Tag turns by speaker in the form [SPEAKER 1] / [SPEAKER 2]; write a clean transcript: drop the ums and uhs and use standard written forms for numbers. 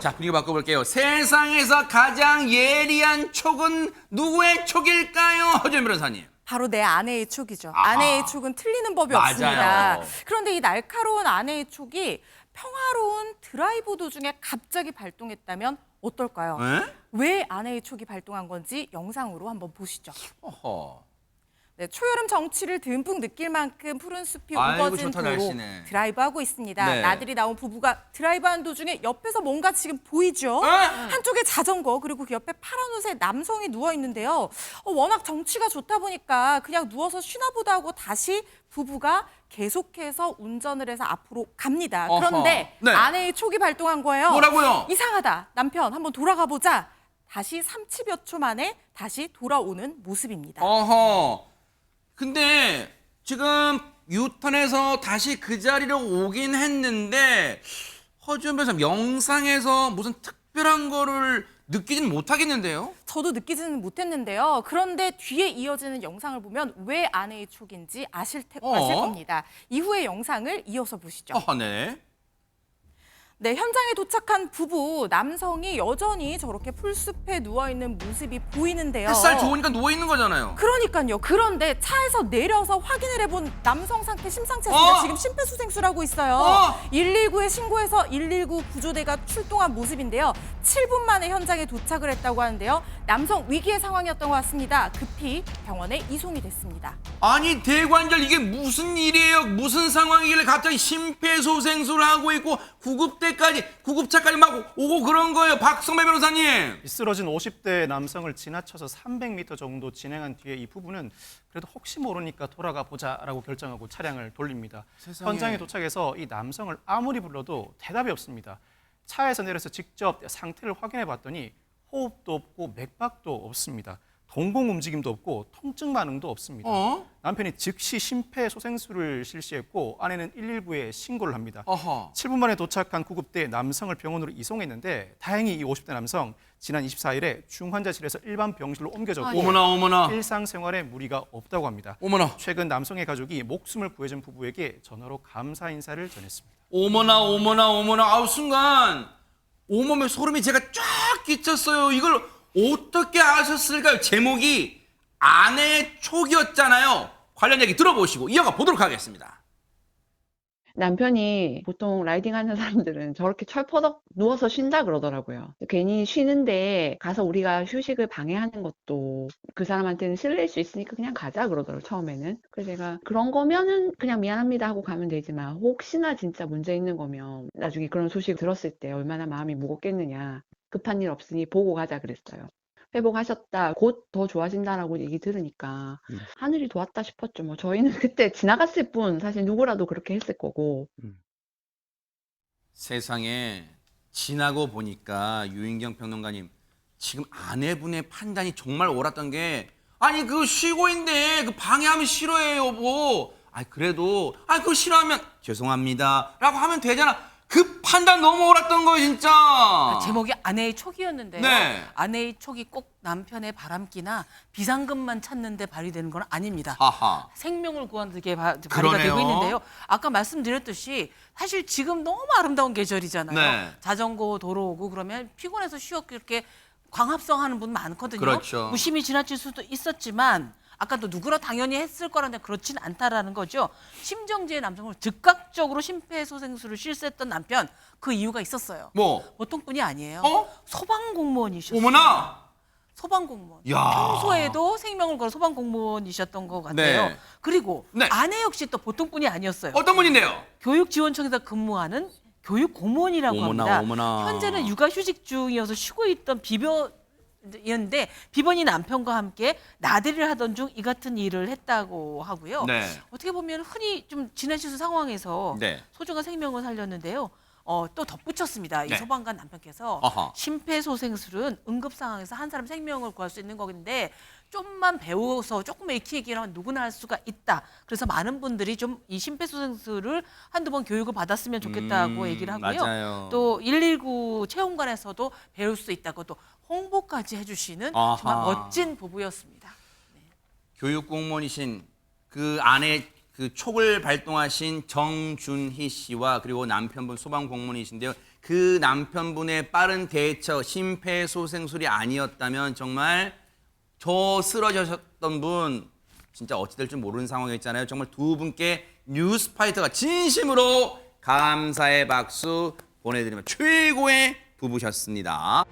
[SPEAKER 1] 자, 분위기 바꿔볼게요. 세상에서 가장 예리한 촉은 누구의 촉일까요? 허준 변호사님.
[SPEAKER 2] 바로 내 아내의 촉이죠.
[SPEAKER 1] 아하.
[SPEAKER 2] 아내의 촉은 틀리는 법이
[SPEAKER 1] 맞아요.
[SPEAKER 2] 없습니다. 그런데 이 날카로운 아내의 촉이 평화로운 드라이브 도중에 갑자기 발동했다면 어떨까요?
[SPEAKER 1] 에?
[SPEAKER 2] 왜 아내의 촉이 발동한 건지 영상으로 한번 보시죠.
[SPEAKER 1] 어허.
[SPEAKER 2] 네, 초여름 정취를 듬뿍 느낄 만큼 푸른 숲이
[SPEAKER 1] 아이고,
[SPEAKER 2] 우거진
[SPEAKER 1] 좋다,
[SPEAKER 2] 도로
[SPEAKER 1] 날씨네.
[SPEAKER 2] 드라이브하고 있습니다.
[SPEAKER 1] 네.
[SPEAKER 2] 나들이 나온 부부가 드라이브하는 도중에 옆에서 뭔가 지금 보이죠?
[SPEAKER 1] 에?
[SPEAKER 2] 한쪽에 자전거 그리고 그 옆에 파란 옷에 남성이 누워 있는데요. 워낙 정취가 좋다 보니까 그냥 누워서 쉬나 보다 하고 다시 부부가 계속해서 운전을 해서 앞으로 갑니다.
[SPEAKER 1] 어허.
[SPEAKER 2] 그런데
[SPEAKER 1] 네.
[SPEAKER 2] 아내의 촉이 발동한 거예요.
[SPEAKER 1] 뭐라고요?
[SPEAKER 2] 이상하다. 남편 한번 돌아가 보자. 다시 30여 초 만에 다시 돌아오는 모습입니다.
[SPEAKER 1] 어허. 근데 지금 유턴해서 다시 그 자리로 오긴 했는데 허준 변호사 영상에서 무슨 특별한 거를 느끼진 못하겠는데요?
[SPEAKER 2] 저도 느끼지는 못했는데요. 그런데 뒤에 이어지는 영상을 보면 왜 아내의 촉인지 아실 겁니다. 이후의 영상을 이어서 보시죠.
[SPEAKER 1] 어허, 네.
[SPEAKER 2] 네, 현장에 도착한 부부, 남성이 여전히 저렇게 풀숲에 누워있는 모습이 보이는데요.
[SPEAKER 1] 햇살 좋으니까 누워 있는 거잖아요.
[SPEAKER 2] 그러니까요. 그런데 차에서 내려서 확인을 해본 남성 상태 심상치 않습니다. 지금 심폐소생술하고 있어요. 119에 신고해서 119 구조대가 출동한 모습인데요. 7분 만에 현장에 도착을 했다고 하는데요. 남성 위기의 상황이었던 것 같습니다. 급히 병원에 이송이 됐습니다.
[SPEAKER 1] 아니 대관절 이게 무슨 일이에요? 무슨 상황이길래 갑자기 심폐소생술을 하고 있고 구급차까지 막 오고 그런 거예요. 박성배 변호사님.
[SPEAKER 3] 쓰러진 50대 남성을 지나쳐서 300m 정도 진행한 뒤에 이 부부는 그래도 혹시 모르니까 돌아가 보자라고 결정하고 차량을 돌립니다.
[SPEAKER 1] 세상에.
[SPEAKER 3] 현장에 도착해서 이 남성을 아무리 불러도 대답이 없습니다. 차에서 내려서 직접 상태를 확인해 봤더니 호흡도 없고 맥박도 없습니다. 동공 움직임도 없고 통증 반응도 없습니다. 남편이 즉시 심폐소생술을 실시했고 아내는 119에 신고를 합니다.
[SPEAKER 1] 어허.
[SPEAKER 3] 7분 만에 도착한 구급대 남성을 병원으로 이송했는데 다행히 이 50대 남성 지난 24일에 중환자실에서 일반 병실로 옮겨졌고
[SPEAKER 1] 어머나.
[SPEAKER 3] 일상생활에 무리가 없다고 합니다.
[SPEAKER 1] 어머나.
[SPEAKER 3] 최근 남성의 가족이 목숨을 구해준 부부에게 전화로 감사 인사를 전했습니다.
[SPEAKER 1] 어머나. 아우 순간 온몸에 소름이 제가 쫙 끼쳤어요. 이걸 어떻게 아셨을까요? 제목이 아내의 촉이었잖아요. 관련 얘기 들어보시고 이어가 보도록 하겠습니다.
[SPEAKER 4] 남편이 보통 라이딩하는 사람들은 저렇게 철퍼덕 누워서 쉰다 그러더라고요. 괜히 쉬는데 가서 우리가 휴식을 방해하는 것도 그 사람한테는 실례일 수 있으니까 그냥 가자 그러더라고요, 처음에는. 그래서 제가 그런 거면은 그냥 미안합니다 하고 가면 되지만 혹시나 진짜 문제 있는 거면 나중에 그런 소식 들었을 때 얼마나 마음이 무겁겠느냐. 급한 일 없으니 보고 가자 그랬어요. 회복하셨다, 곧 더 좋아진다라고 얘기 들으니까 하늘이 도왔다 싶었죠. 뭐 저희는 그때 지나갔을 뿐 사실 누구라도 그렇게 했을 거고.
[SPEAKER 1] 세상에 지나고 보니까 유인경 평론가님 지금 아내분의 판단이 정말 옳았던 게 아니 그 쉬고 있는데 그 방해하면 싫어해요 여보. 아니 그래도 아니 그거 싫어하면 죄송합니다 라고 하면 되잖아. 그 판단 너무 옳았던 거예요 진짜.
[SPEAKER 5] 제목이 아내의 촉이었는데요.
[SPEAKER 1] 네.
[SPEAKER 5] 아내의 촉이 꼭 남편의 바람기나 비상금만 찾는데 발휘되는 건 아닙니다.
[SPEAKER 1] 하하.
[SPEAKER 5] 생명을 구하는 게 발휘가
[SPEAKER 1] 그러네요.
[SPEAKER 5] 되고 있는데요. 아까 말씀드렸듯이 사실 지금 너무 아름다운 계절이잖아요.
[SPEAKER 1] 네.
[SPEAKER 5] 자전거 도로 오고 그러면 피곤해서 쉬었고 이렇게 광합성 하는 분 많거든요.
[SPEAKER 1] 그렇죠.
[SPEAKER 5] 무심히 지나칠 수도 있었지만 아까도 누구나 당연히 했을 거라는데 그렇진 않다라는 거죠. 심정지의 남성을 즉각적으로 심폐소생술을 실시했던 남편, 그 이유가 있었어요.
[SPEAKER 1] 뭐?
[SPEAKER 5] 보통 분이 아니에요.
[SPEAKER 1] 어?
[SPEAKER 5] 소방공무원이셨어요.
[SPEAKER 1] 어머나.
[SPEAKER 5] 소방공무원.
[SPEAKER 1] 야.
[SPEAKER 5] 평소에도 생명을 걸어 소방공무원이셨던 것 같아요.
[SPEAKER 1] 네.
[SPEAKER 5] 그리고
[SPEAKER 1] 네.
[SPEAKER 5] 아내 역시 또 보통 분이 아니었어요.
[SPEAKER 1] 어떤 분인데요?
[SPEAKER 5] 교육지원청에서 근무하는 교육공무원이라고 합니다.
[SPEAKER 1] 어머나.
[SPEAKER 5] 현재는 육아휴직 중이어서 쉬고 있던 비번이었는데 비번이 남편과 함께 나들이를 하던 중 이 같은 일을 했다고 하고요.
[SPEAKER 1] 네.
[SPEAKER 5] 어떻게 보면 흔히 좀 지나치는 상황에서
[SPEAKER 1] 네.
[SPEAKER 5] 소중한 생명을 살렸는데요. 또 덧붙였습니다.
[SPEAKER 1] 네.
[SPEAKER 5] 이 소방관 남편께서
[SPEAKER 1] 아하.
[SPEAKER 5] 심폐소생술은 응급 상황에서 한 사람 생명을 구할 수 있는 건데 좀만 배워서 조금만 익히 얘기를 하면 누구나 할 수가 있다. 그래서 많은 분들이 좀 이 심폐소생술을 한두 번 교육을 받았으면 좋겠다고 얘기를 하고요.
[SPEAKER 1] 맞아요.
[SPEAKER 5] 또 119 체험관에서도 배울 수 있다고 또 홍보까지 해주시는 정말
[SPEAKER 1] 아하.
[SPEAKER 5] 멋진 부부였습니다.
[SPEAKER 1] 교육 공무원이신 그 아내 그 촉을 발동하신 정준희 씨와 그리고 남편분 소방공무원이신데요. 그 남편분의 빠른 대처, 심폐소생술이 아니었다면 정말 저 쓰러지셨던 분 진짜 어찌 될지 모르는 상황이었잖아요. 정말 두 분께 뉴스파이터가 진심으로 감사의 박수 보내드리며 최고의 부부셨습니다.